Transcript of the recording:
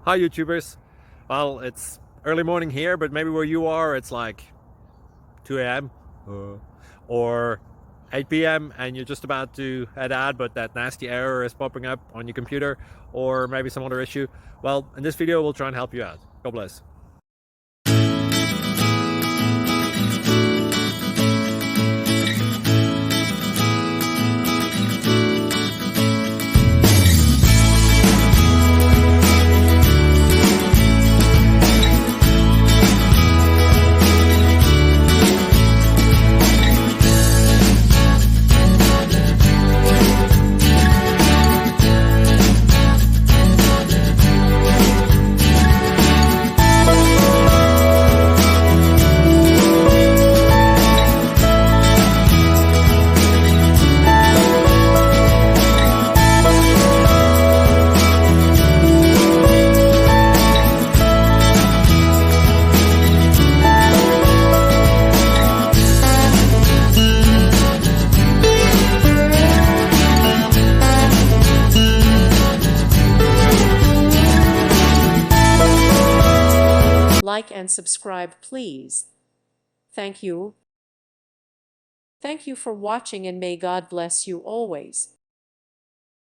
Hi YouTubers. Well, it's early morning here, but maybe where you are it's like 2 a.m. or 8 p.m. and you're just about to head out, but that nasty error is popping up on your computer, or maybe some other issue. Well, in this video we'll try and help you out. God bless. Like and subscribe, please. Thank you. Thank you for watching, and may God bless you always.